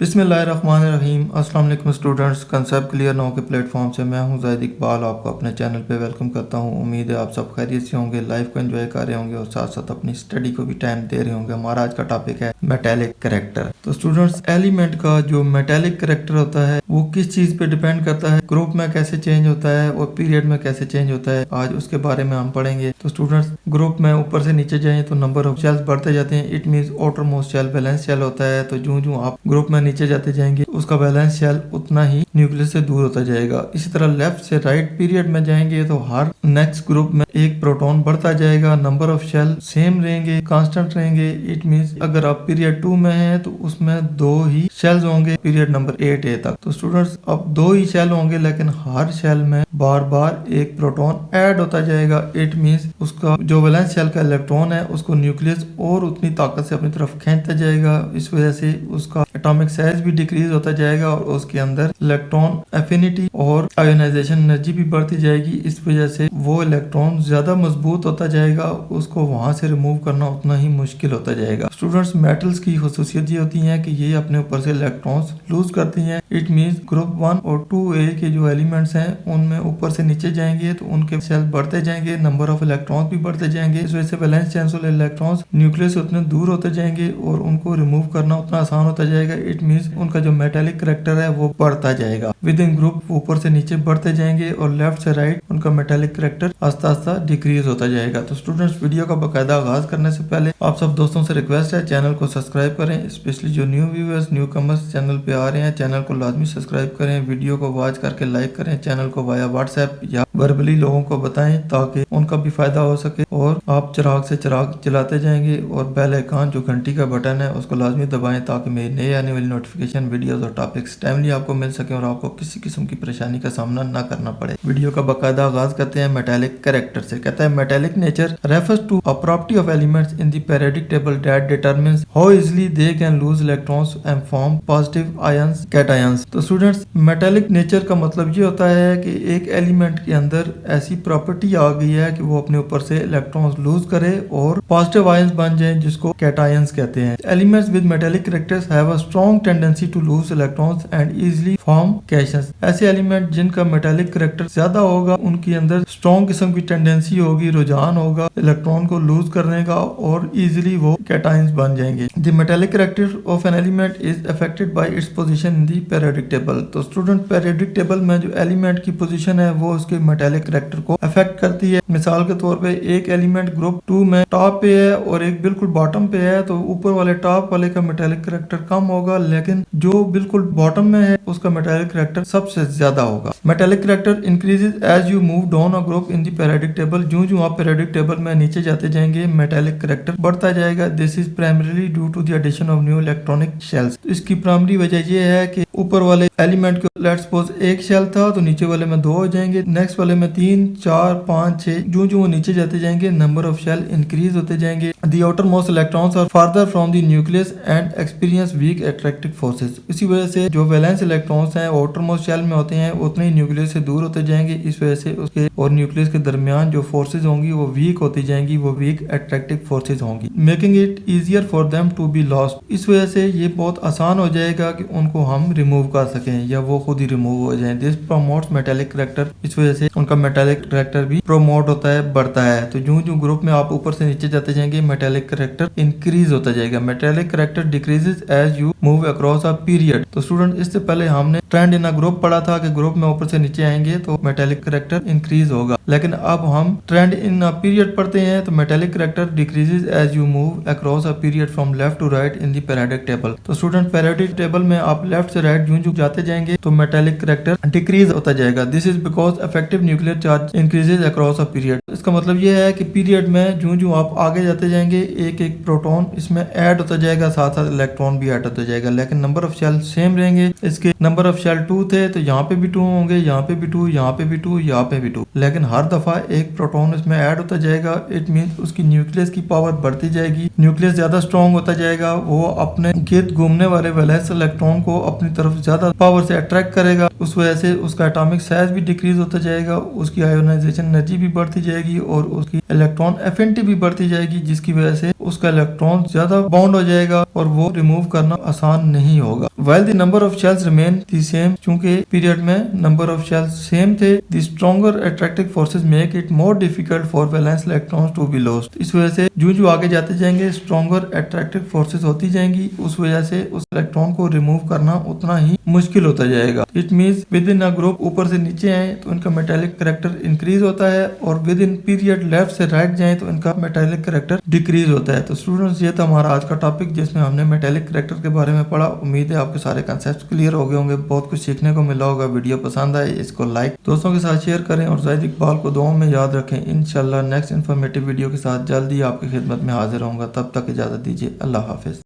बिस्मिल्लाहिर्रहमानिर्रहीम। अस्सलाम वालेकुम स्टूडेंट्स, कंसेप्ट क्लियर नाउ के प्लेटफॉर्म से मैं हूं ज़ाहिद इकबाल, आपको अपने चैनल पे वेलकम करता हूं। उम्मीद है आप सब खैरियत से होंगे, लाइफ को एंजॉय कर रहे होंगे और साथ साथ अपनी स्टडी को भी टाइम दे रहे होंगे। हमारा आज का टॉपिक है मेटालिक कैरेक्टर। तो स्टूडेंट्स, एलिमेंट का जो मेटालिक कैरेक्टर होता है वो किस चीज़ पे डिपेंड करता है, ग्रुप में कैसे चेंज होता है और पीरियड में कैसे चेंज होता है, आज उसके बारे में हम पढ़ेंगे। तो स्टूडेंट्स, ग्रुप में ऊपर से नीचे जाएं तो नंबर ऑफ शेल्स बढ़ते जाते हैं। It means outer most shell valence shell होता है। तो जो आप ग्रुप में नीचे जाते जाएंगे उसका बैलेंस शेल उतना ही न्यूक्लियस से दूर होता जाएगा। इसी तरह लेफ्ट से राइट पीरियड में जाएंगे तो हर नेक्स्ट ग्रुप में एक प्रोटॉन बढ़ता जाएगा। नंबर ऑफ शेल सेम रहेंगे, कांस्टेंट रहेंगे। इट मींस अगर आप पीरियड 2 में हैं तो उसमें 2 ही शेल्स होंगे पीरियड नंबर 8A तक। तो स्टूडेंट्स, अब 2 ही शेल होंगे लेकिन हर शेल में बार बार एक प्रोटॉन ऐड होता जाएगा। इट मींस उसका जो वैलेंस शेल का इलेक्ट्रॉन है उसको न्यूक्लियस और उतनी ताकत से अपनी तरफ खींचता जाएगा। इस वजह से उसका एटॉमिक साइज भी डिक्रीज होता जाएगा और उसके अंदर इलेक्ट्रॉन एफिनिटी और आयोनाइजेशन एनर्जी भी बढ़ती जाएगी। इस वजह से वो इलेक्ट्रॉन ज्यादा मजबूत होता जाएगा, उसको वहां से रिमूव करना उतना ही मुश्किल होता जाएगा। स्टूडेंट्स, मेटल्स की खुसूसियत ये होती है कि ये अपने ऊपर से इलेक्ट्रॉन्स लूज करती हैं। इट मींस ग्रुप 1 और 2A के जो एलिमेंट्स हैं उनमें ऊपर से नीचे जाएंगे तो उनके शेल बढ़ते जाएंगे, नंबर ऑफ इलेक्ट्रॉन्स भी बढ़ते जाएंगे। इस वजह से वैलेंस चांस वाले इलेक्ट्रॉन्स न्यूक्लियस से उतने दूर होते जाएंगे और उनको रिमूव करना उतना आसान होता जाएगा। इट मींस उनका जो मेटालिक कैरेक्टर है वो बढ़ता जाएगा। विद इन ग्रुप ऊपर से नीचे बढ़ते जाएंगे और लेफ्ट से राइट उनका मेटालिक कैरेक्टर आस्ता आस्ता डिक्रीज होता जाएगा। तो स्टूडेंट्स, वीडियो का बाकायदा आगाज करने से पहले आप सब दोस्तों से रिक्वेस्ट है चैनल को सब्सक्राइब करें। स्पेशली जो new viewers, new commerce channel पे आ रहे हैं, चैनल को लाजमी सब्सक्राइब करें, वीडियो को वॉच करके लाइक करें, चैनल को वाया व्हाट्सएप या वर्बली लोगों को बताएं ताकि उनका भी फायदा हो सके और आप चिराग से चिराग चलाते जाएंगे। और बेल आइकन जो घंटी का बटन है उसको लाजमी दबाएं ताकि मेरी नई आने वाली नोटिफिकेशन, वीडियोस और टॉपिक्स टाइमली आपको मिल सके और आपको किसी किस्म की परेशानी का सामना ना करना पड़े। वीडियो का बाकायदा आगाज करते हैं मेटालिक कैरेक्टर से। कहता है metallic nature refers to a property of elements in the periodic table that determines how easily they can lose electrons and form positive ions, cations. तो स्टूडेंट्स, मेटालिक नेचर का मतलब ये होता है कि एक एलिमेंट के अंदर ऐसी प्रॉपर्टी आ गई है कि वो अपने ऊपर से इलेक्ट्रॉन्स लूज करे और पॉजिटिव आयंस बन जाए, जिसको कैटायंस कहते हैं। Elements with metallic characters have a strong tendency to lose electrons and easily form cations. ऐसे एलिमेंट जिनका मेटालिक कैरेक्टर ज्यादा होगा उनके अंदर स्ट्रॉन्ग किस्म की टेंडेंसी होगी, रुझान होगा इलेक्ट्रॉन को लूज करने का और इजीली वो कैटायंस बन जाएंगे। The metallic character of an element is affected by its position in the periodic table. तो स्टूडेंट, पीरियोडिक टेबल में जो एलिमेंट की पोजीशन है वो उसके मेटालिक कैरेक्टर को अफेक्ट करती है। मिसाल के तौर पे एक एलिमेंट ग्रुप 2 में टॉप पे है और एक बिल्कुल बॉटम पे है तो ऊपर वाले टॉप वाले का मेटालिक कैरेक्टर कम होगा, लेकिन जो बिल्कुल बॉटम में है उसका मेटालिक कैरेक्टर सबसे ज्यादा होगा। Metallic character increases as you move down a group in the periodic table. जो आप पीरियोडिक टेबल में नीचे जाते जाएंगे मेटालिक कैरेक्टर बढ़ता जाएगा। This is primarily due to the addition of new electronic shells. इसकी प्राइमरी वजह यह है कि ऊपर वाले एलिमेंट को लेट्स सपोज एक शेल था तो नीचे वाले में 2 हो जाएंगे, नेक्स्ट वाले में 3, 4, 5, 6। जो वो नीचे जाते जाएंगे नंबर ऑफ शेल इंक्रीज होते जाएंगे। The outer most electrons are farther from the nucleus and experience weak attractive forces. इसी वजह से जो वैलेंस इलेक्ट्रॉन्स हैं आउटर मोस्ट शेल में होते हैं उतने ही न्यूक्लियस से दूर होते जाएंगे। इस वजह से उसके और न्यूक्लियस के दरमियान जो फोर्सेज होंगी वो वीक होती जाएंगी, वो वीक अट्रैक्टिव फोर्सेज होंगी, making it easier for them to be lost. इस वजह से ये बहुत आसान हो जाएगा कि उनको हम रिमूव कर सकें या वो खुद ही रिमूव हो जाएं। This promotes metallic character. इस वजह से उनका मेटालिक कैरेक्टर भी प्रमोट होता है, बढ़ता है। तो जो ग्रुप में आप ऊपर से नीचे जाते जाएंगे मेटालिक कैरेक्टर इंक्रीज होता जाएगा। Metallic character decreases as you move across a period. तो स्टूडेंट, इससे पहले हमने ट्रेंड इन अ ग्रुप पढ़ा था कि ग्रुप में ऊपर से नीचे आएंगे तो मेटालिक कैरेक्टर इंक्रीज होगा, लेकिन अब हम ट्रेंड इन अ पीरियड पढ़ते हैं तो metallic character decreases as you move across a period from left to right in the periodic table. तो स्टूडेंट, पीरियोडिक टेबल में आप लेफ्ट से राइट जो जाते जाएंगे तो मेटालिक कैरेक्टर डिक्रीज होता जाएगा। This is because effective nuclear charge increases across a period. इसका मतलब ये है कि पीरियड में जो आप आगे जाते जाएंगे एक एक प्रोटॉन इसमें ऐड होता जाएगा, साथ साथ इलेक्ट्रॉन भी ऐड होता जाएगा, लेकिन नंबर ऑफ शेल सेम रहेंगे। इसके नंबर ऑफ शेल 2 थे तो यहाँ पे भी 2 होंगे, यहाँ पे भी 2, यहाँ पे भी 2, यहाँ पे भी 2, लेकिन हर दफा एक प्रोटॉन इसमें ऐड होता जाएगा। इट मींस उसकी न्यूक्लियस की पावर बढ़ती जाएगी, न्यूक्लियस ज्यादा स्ट्रॉन्ग होता जाएगा, वो अपने गिर्द घूमने वाले वैलेंस इलेक्ट्रॉन को अपनी तरफ ज्यादा पावर से अट्रैक्ट करेगा। उस वजह से उसका एटॉमिक साइज भी डिक्रीज होता जाएगा, उसकी आयोनाइजेशन एनर्जी भी बढ़ती जाएगी और उसकी इलेक्ट्रॉन एफिनिटी भी बढ़ती जाएगी, जिसकी वजह से उसका इलेक्ट्रॉन ज्यादा बाउंड हो जाएगा और वो रिमूव करना आसान नहीं होगा। While the number of shells remain the same, चूंकि पीरियड में नंबर ऑफ शेल्स सेम थे, the stronger attractive forces make it more difficult for valence electrons to be lost। इस वजह से जो आगे जाते जाएंगे स्ट्रॉन्गर अट्रैक्टिव फोर्सेस होती जाएंगी, उस वजह से उस इलेक्ट्रॉन को रिमूव करना उतना ही मुश्किल होता जाएगा। It means with in a group ऊपर से नीचे आए तो इनका मेटालिक कैरेक्टर इंक्रीज होता है और विद इन पीरियड लेफ्ट से राइट जाए तो इनका मेटालिक कैरेक्टर डिक्रीज होता है। तो स्टूडेंट्स ये था हमारा आज का टॉपिक जिसमें हमने मेटालिक कैरेक्टर के बारे में पढ़ा। उम्मीद है आपके सारे कंसेप्ट क्लियर हो गए होंगे, बहुत कुछ सीखने को मिला होगा। वीडियो पसंद आए इसको लाइक दोस्तों के साथ शेयर करें और ज़ाहिद इकबाल को दुआओं में याद रखें। इंशाल्लाह नेक्स्ट इन्फॉर्मेटिव वीडियो के साथ जल्दी आपकी खिदमत में हाजिर होऊंगा। तब तक इजाज़त दीजिए। अल्लाह हाफिज़।